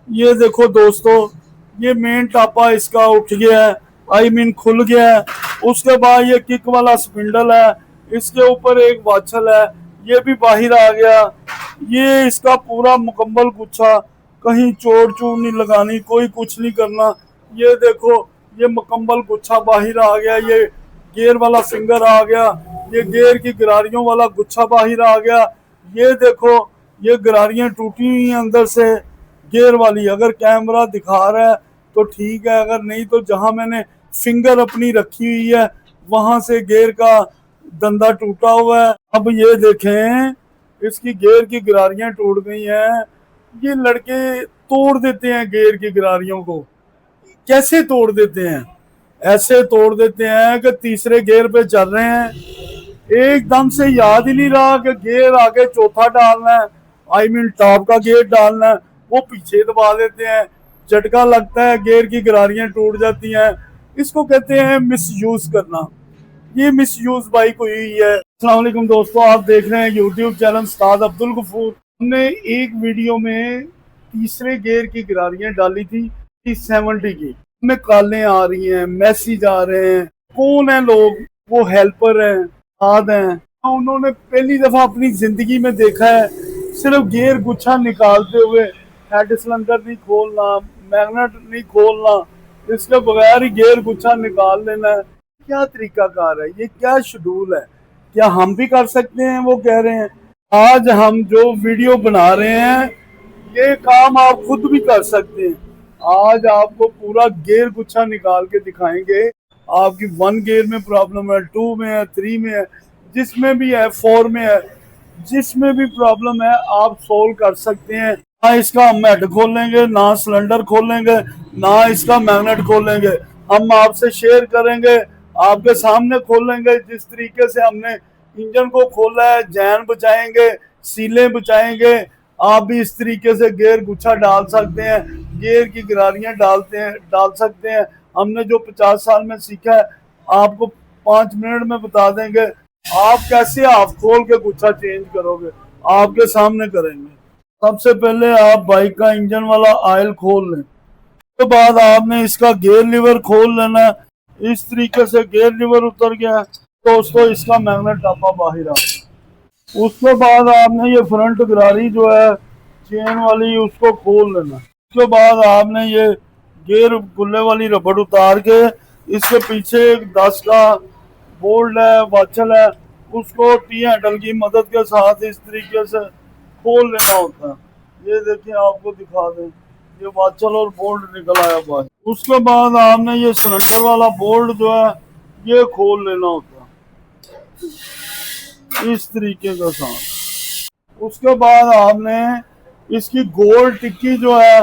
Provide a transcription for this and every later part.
ये देखो दोस्तों, ये मेन टापा इसका उठ गया है, खुल गया है। उसके बाद ये किक वाला स्पिंडल है, इसके ऊपर एक वाचल है, ये भी बाहर आ गया। ये इसका पूरा मुकम्मल गुच्छा, कहीं चोट चूड़ नहीं लगानी, कोई कुछ नहीं करना। ये देखो, ये मुकम्मल गुच्छा बाहर आ गया। ये गियर वाला फिंगर आ गया, ये गियर की गिरारियों वाला गुच्छा बाहर आ गया। ये देखो, ये गिरारियां टूटी हुई हैं अंदर से गियर वाली। अगर कैमरा दिखा रहा है तो ठीक है, अगर नहीं तो जहां मैंने फिंगर अपनी रखी हुई है वहां से गियर का दंदा टूटा हुआ है। अब ये देखें, इसकी गियर की गिरारियां टूट गई हैं। ये लड़के तोड़ देते हैं गियर की गिरारियों को। कैसे तोड़ देते हैं? ऐसे तोड़ देते हैं कि तीसरे गियर पे चल रहे हैं, एकदम से याद ही नहीं रहा कि गियर आगे चौथा डालना है, टॉप का गियर डालना है, वो पीछे दबा देते हैं। झटका लगता है, गियर की गिरारियां टूट जाती हैं। इसको कहते हैं मिस यूज करना। ये मिस यूज बाइक हुई है। अस्सलाम वालेकुम दोस्तों, आप देख रहे हैं यूट्यूब चैनल उस्ताद अब्दुल गफूर। हमने एक वीडियो में तीसरे गियर की गिरारियां डाली थी 70 की। हमें कॉलें आ रही हैं, मैसेज आ रहे हैं। कौन है लोग? वो हेल्पर हैं, साथ हैं। उन्होंने पहली दफा अपनी जिंदगी में देखा है सिर्फ गियर गुच्छा निकालते हुए, हेड सिलेंडर नहीं खोलना, मैग्नेट नहीं खोलना, इसके बगैर ही गियर गुच्छा निकाल लेना है। क्या तरीका कार है ये? क्या शेड्यूल है? क्या हम भी कर सकते हैं? वो कह रहे हैं। आज हम जो वीडियो बना रहे हैं, ये काम आप खुद भी कर सकते हैं। आज आपको पूरा गियर गुच्छा निकाल के दिखाएंगे। आपकी 1 गियर में प्रॉब्लम है, 2 में है, 3 में है, जिसमें भी है, 4 में है, जिसमें भी प्रॉब्लम है आप सोल्व कर सकते हैं। ना इसका हम हेड खोलेंगे, ना सिलेंडर खोलेंगे, ना इसका मैग्नेट खोलेंगे। हम आपसे शेयर करेंगे, आपके सामने खोलेंगे। जिस तरीके से हमने इंजन को खोला है, जैन बचाएंगे, सीलें बचाएंगे। आप भी इस तरीके से गियर गुच्छा डाल सकते हैं, गियर की गिरारियां डाल सकते हैं। हमने जो 50 साल में सीखा है, आपको 5 मिनट में बता देंगे। आप कैसे हाफ खोल के गुच्छा चेंज करोगे, आपके सामने करेंगे। सबसे पहले आप बाइक का इंजन वाला ऑयल खोल लें। उसके बाद आपने इसका गियर लीवर खोल लेना है। इस तरीके से गियर लीवर उतर गया तो उसको इसका मैग्नेट टापा बाहर आ गया। उसके बाद आपने ये फ्रंट गिरारी जो है चेन वाली, उसको खोल लेना। उसके बाद आपने ये गियर गुल्ले वाली रबड़ उतार के इसके पीछे एक 10 का बोल्ट है, वाचल है, उसको टी हैंडल की मदद के साथ इस तरीके से खोल लेना होता है। ये देखिए, आपको दिखा दें, ये वाचल और बोल्ट निकल आया बाहर। उसके बाद आपने ये सिलेंडर वाला बोल्ट जो है ये खोल लेना होता है इस तरीके के साथ। उसके बाद आपने इसकी गोल टिक्की जो है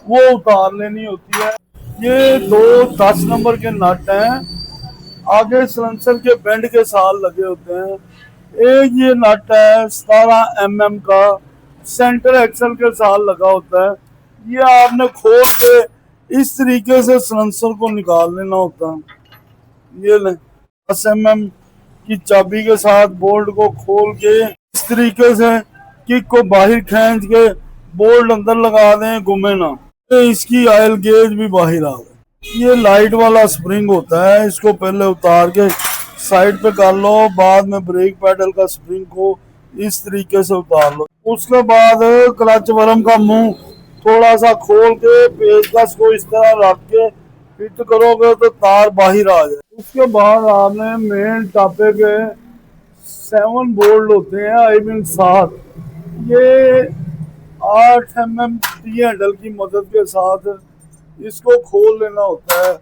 वो उतार लेनी होती है। ये दो 10 नंबर के नट हैं, आगे सिलेंसर के बेंड के साथ लगे होते हैं। एक ये नट है 17 mm का, सेंटर एक्सल के साथ लगा होता है। ये आपने खोल के इस तरीके से सिलेंसर को निकाल लेना होता है। ये लें, 10 mm की चाबी के साथ बोल्ट को खोल के इस तरीके से किक को बाहर खींच के बोल्ट अंदर लगा दें, घूमे ना। इसकी ऑयल गेज भी बाहर आ गई। ये लाइट वाला स्प्रिंग होता है, इसको पहले उतार के साइड पे कर लो, बाद में ब्रेक पैडल का स्प्रिंग को इस तरीके से उतार लो। उसके बाद क्लच वर्म का मुंह थोड़ा सा खोल के पेचकस को इस तरह रख के फिट करोगे तो तार बाहर आ जाए। उसके बाद आपने मेन टापे के 7 बोल्ट होते हैं, 7। ये 8 mm टी हैंडल की मदद के साथ इसको खोल लेना होता है।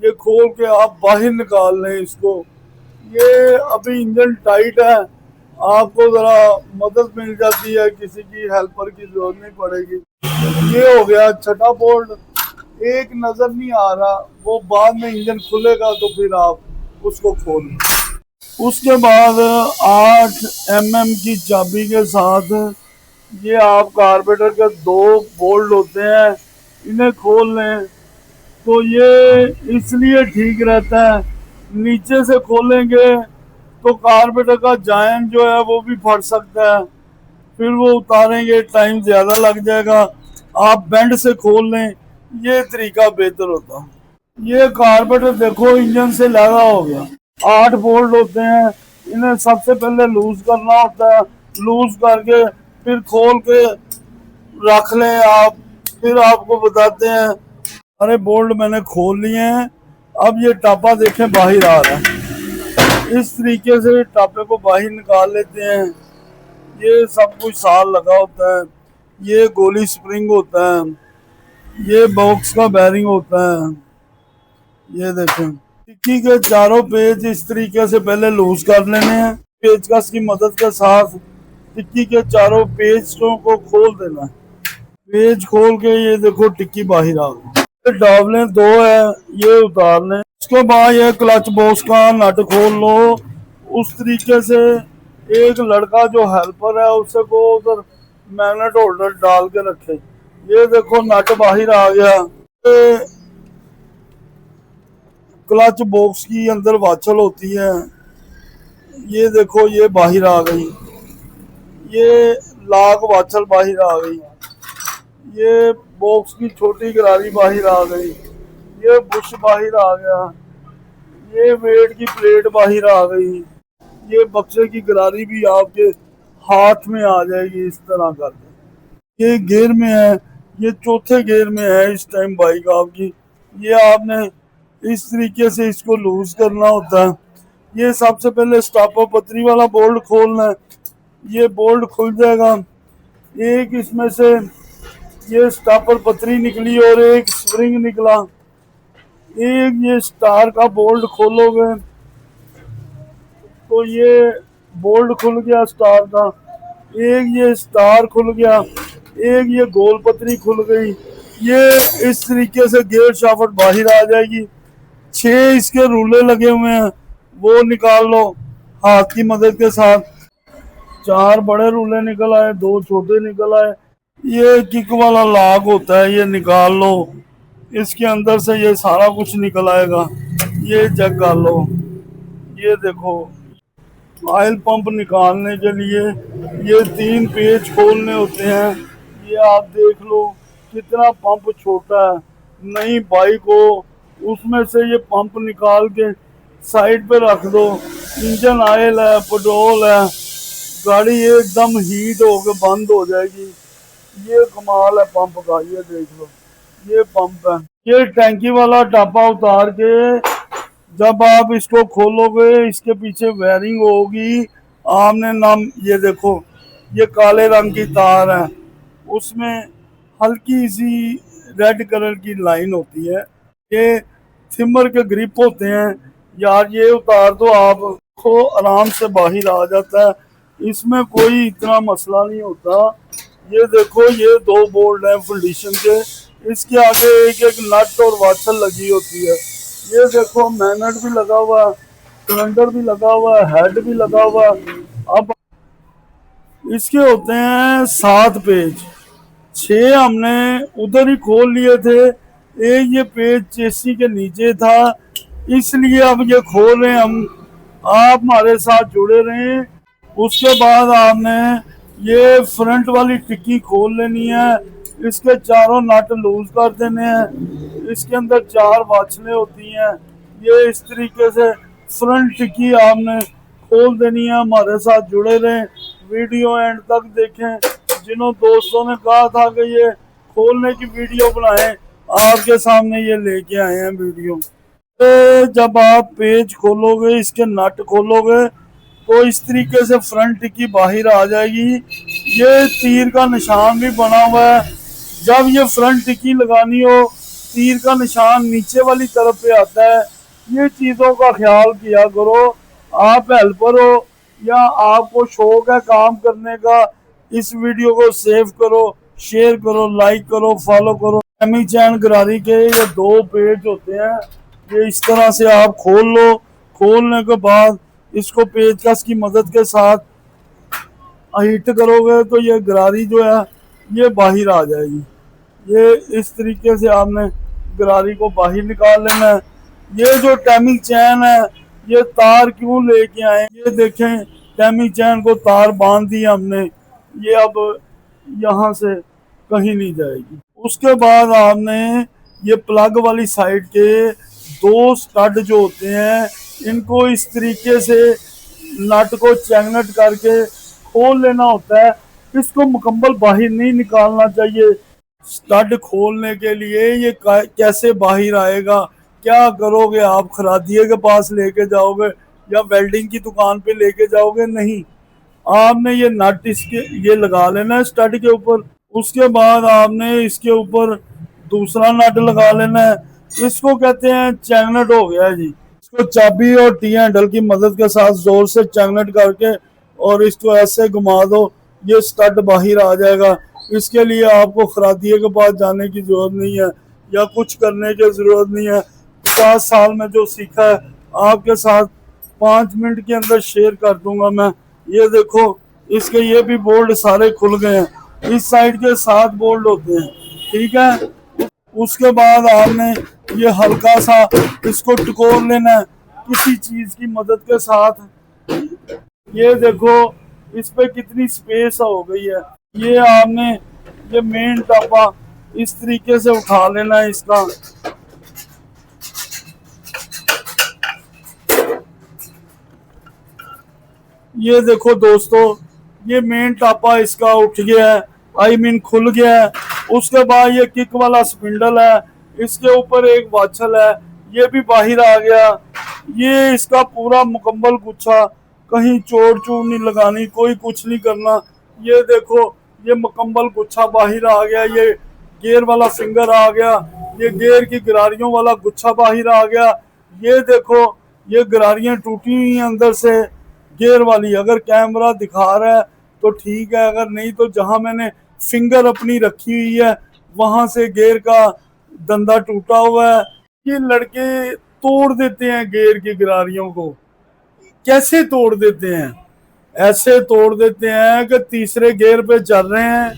ये खोल के आप बाहर निकाल लें इसको। ये अभी इंजन टाइट है, आपको जरा मदद मिल जाती है, किसी की हेल्पर की जरूरत नहीं पड़ेगी। ये हो गया छठा बोल्ट। एक नजर नहीं आ रहा, वो बाद में इंजन खुलेगा तो फिर आप उसको खोलें। उसके बाद 8 mm की चाबी के साथ ये आप कार्बोरेटर के 2 बोल्ट होते हैं, इन्हें खोल लें तो ये इसलिए ठीक रहता है। नीचे से खोलेंगे तो कार्बोरेटर का जायन जो है वो भी फट सकता है, फिर वो उतारेंगे टाइम ज़्यादा लग जाएगा। आप बेंड से खोल लें, ये तरीका बेहतर होता। ये कारबोरेटर देखो इंजन से लगा हो गया, 8 बोल्ट होते हैं, इन्हें सबसे पहले लूज करना होता है। लूज करके फिर खोल के रख लें आप, फिर आपको बताते हैं। अरे बोल्ट मैंने खोल लिए हैं, अब ये टापा देखें बाहर आ रहा है। इस तरीके से टापे को बाहर निकाल लेते हैं। ये सब कुछ साल लगा होता है। ये गोली स्प्रिंग होता है, ये बॉक्स का बैरिंग होता है। ये देखें, टिक्की के चारों पेज इस तरीके से पहले लूज कर लेने हैं। पेचकस की मदद के साथ टिक्की के चारों पेजों को खोल देना है। पेज खोल के ये देखो टिक्की बाहर आ गई। ये डावलें 2 है, ये उतार लें। उसके बाद ये क्लच बॉक्स का नट खोल लो। उस तरीके से एक लड़का जो हेल्पर है उससे को उधर मैग्नेट होल्डर डाल के रखे। ये देखो नट बाहर आ गया। ये क्लच बॉक्स की अंदर वाचल होती है, ये देखो ये बाहर आ गई। ये लाग वाचल बाहर आ गई। ये बॉक्स की छोटी गरारी बाहर आ गई। ये बुश बाहर आ गया। ये वेट की प्लेट बाहर आ गई। ये बक्से की गरारी भी आपके हाथ में आ जाएगी इस तरह करके। ये गियर में है, ये चौथे गियर में है इस टाइम बाइक आपकी। ये आपने इस तरीके से इसको लूज करना होता है। ये सबसे पहले स्टॉपर पतरी वाला बोल्ट खोलना है। ये बोल्ट खुल जाएगा। एक इसमें से ये स्टॉपर पतरी निकली और एक स्प्रिंग निकला। एक ये स्टार का बोल्ट खोलोगे तो ये बोल्ट खुल गया स्टार का। एक ये स्टार खुल गया, एक ये गोल पतरी खुल गई। ये इस तरीके से गियर शाफ्ट बाहर आ जाएगी। 6 इसके रूले लगे हुए हैं, वो निकाल लो हाथ की मदद के साथ। 4 बड़े रूले निकल आए, 2 छोटे निकल आए। ये किक वाला लॉक होता है, ये निकाल लो। इसके अंदर से ये सारा कुछ निकल आएगा। ये चेक कर लो। ये देखो ऑयल पंप निकालने के लिए ये 3 पेज खोलने होते हैं। ये आप देख लो कितना पंप छोटा है। नई बाइक हो उसमें से ये पंप निकाल के साइड पे रख दो। इंजन ऑयल है, पेट्रोल है, गाड़ी एकदम हीट होकर बंद हो जाएगी। ये कमाल है पंप का, ये देख लो ये पंप है। ये टैंकी वाला टापा उतार के जब आप इसको खोलोगे इसके पीछे वायरिंग होगी। आमने नाम ये देखो ये काले रंग की तार है, उसमें हल्की सी रेड कलर की लाइन होती है। ये थिमर के ग्रिप होते हैं यार। ये उतार दो आप को आराम से बाहर आ जाता है, इसमें कोई इतना मसला नहीं होता। ये देखो ये 2 बोल्ट हैं फुलडिशन के, इसके आगे एक एक नट और वाशर लगी होती है। ये देखो मैग्नेट भी लगा हुआ है, सिलेंडर भी लगा हुआ है, हेड भी लगा हुआ है। अब इसके होते हैं 7 पेज, 6 हमने उधर ही खोल लिए थे। एक ये पेज चेसी के नीचे था, इसलिए अब ये खोल रहे हैं हम। आप हमारे साथ जुड़े रहें। उसके बाद आपने ये फ्रंट वाली टिक्की खोल लेनी है। इसके चारों नट लूज कर देने हैं। इसके अंदर 4 वाचलें होती हैं। ये इस तरीके से फ्रंट टिक्की आपने खोल देनी है। हमारे साथ जुड़े रहें, वीडियो एंड तक देखें। जिन्हों दोस्तों ने कहा था कि ये खोलने की वीडियो बनाएं, आपके सामने ये लेके आए हैं वीडियो। तो जब आप पेज खोलोगे, इसके नट खोलोगे तो इस तरीके से फ्रंट टिक्की बाहर आ जाएगी। ये तीर का निशान भी बना हुआ है। जब ये फ्रंट टिक्की लगानी हो तीर का निशान नीचे वाली तरफ पे आता है। ये चीज़ों का ख्याल किया करो। आप हेल्पर हो या आपको शौक है काम करने का, इस वीडियो को सेव करो, शेयर करो, लाइक करो, फॉलो करो। एमी चैन गरारी के ये 2 पेज होते हैं, ये इस तरह से आप खोल लो। खोलने के बाद इसको पेचकस की मदद के साथ हिट करोगे तो ये गरारी जो है ये बाहर आ जाएगी। ये इस तरीके से आपने गरारी को बाहर निकाल लेना है। ये जो टाइमिंग चैन है ये तार क्यों लेके आए, ये देखें टाइमिंग चैन को तार बांध दी हमने। ये अब यहाँ से कहीं नहीं जाएगी। उसके बाद आपने ये प्लग वाली साइड के दो स्टड जो होते हैं इनको इस तरीके से नट को चैगनट करके खोल लेना होता है। इसको मुकम्मल बाहर नहीं निकालना चाहिए। स्टड खोलने के लिए ये कैसे बाहर आएगा, क्या करोगे आप? खरादिये के पास लेके जाओगे या वेल्डिंग की दुकान पे लेके जाओगे? नहीं, आपने ये नट इसके ये लगा लेना है स्टड के ऊपर। उसके बाद आपने इसके ऊपर दूसरा नट लगा लेना है। इसको कहते हैं चैगनट हो गया जी। इसको चाबी और टी हैंडल की मदद के साथ जोर से चैगनट करके और इसको ऐसे घुमा दो, ये स्टड बाहर आ जाएगा। इसके लिए आपको खरादिये के पास जाने की जरूरत नहीं है या कुछ करने की जरूरत नहीं है। 50 साल में जो सीखा है आपके साथ 5 मिनट के अंदर शेयर कर दूंगा मैं। ये देखो, इसके ये भी बोल्ट सारे खुल गए हैं। इस साइड के 7 बोल्ट होते हैं, ठीक है। उसके बाद आपने ये हल्का सा इसको टकोर लेना है किसी चीज की मदद के साथ। ये देखो इस पे कितनी स्पेस हो गई है। ये आपने ये मेन टापा इस तरीके से उठा लेना है इसका। ये देखो दोस्तों, ये मेन टापा इसका उठ गया है, आई मीन खुल गया है। उसके बाद ये किक वाला स्पिंडल है, इसके ऊपर एक वाचल है, ये भी बाहर आ गया। ये इसका पूरा मुकम्मल गुच्छा, कहीं चोट चूट नहीं लगानी, कोई कुछ नहीं करना। ये देखो ये मुकम्मल गुच्छा बाहर आ गया। ये गियर वाला फिंगर आ गया, ये गियर की गिरारियों वाला गुच्छा बाहर आ गया। ये देखो ये गिरारियां टूटी हुई हैं अंदर से गियर वाली। अगर कैमरा दिखा रहा है तो ठीक है, अगर नहीं तो जहां मैंने फिंगर अपनी रखी हुई है वहां से गियर का दंदा टूटा हुआ है। ये लड़के तोड़ देते हैं गियर की गिरारियों को। कैसे तोड़ देते हैं? ऐसे तोड़ देते हैं कि तीसरे गियर पे चल रहे हैं,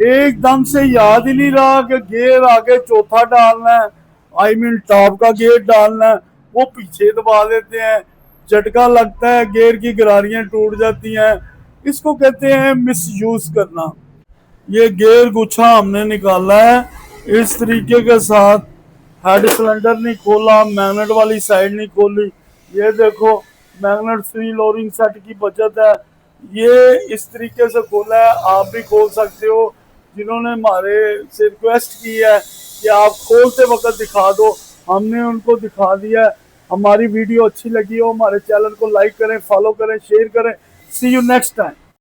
एकदम से याद ही नहीं रहा कि गियर आगे चौथा डालना है, आई मीन टॉप का गियर डालना है, वो पीछे दबा देते हैं। झटका लगता है, गियर की गिरारियां टूट जाती हैं। इसको कहते हैं मिसयूज करना। ये गियर गुच्छा हमने निकाला है इस तरीके के साथ। हेड सिलेंडर नहीं खोला, मैग्नेट वाली साइड नहीं खोली। ये देखो मैग्नेट फ्री लोरिंग सेट की बचत है। ये इस तरीके से खोला है, आप भी खोल सकते हो। जिन्होंने हमारे से रिक्वेस्ट की है कि आप खोलते वक्त दिखा दो, हमने उनको दिखा दिया है। हमारी वीडियो अच्छी लगी हो हमारे चैनल को लाइक करें, फॉलो करें, शेयर करें। सी यू नेक्स्ट टाइम।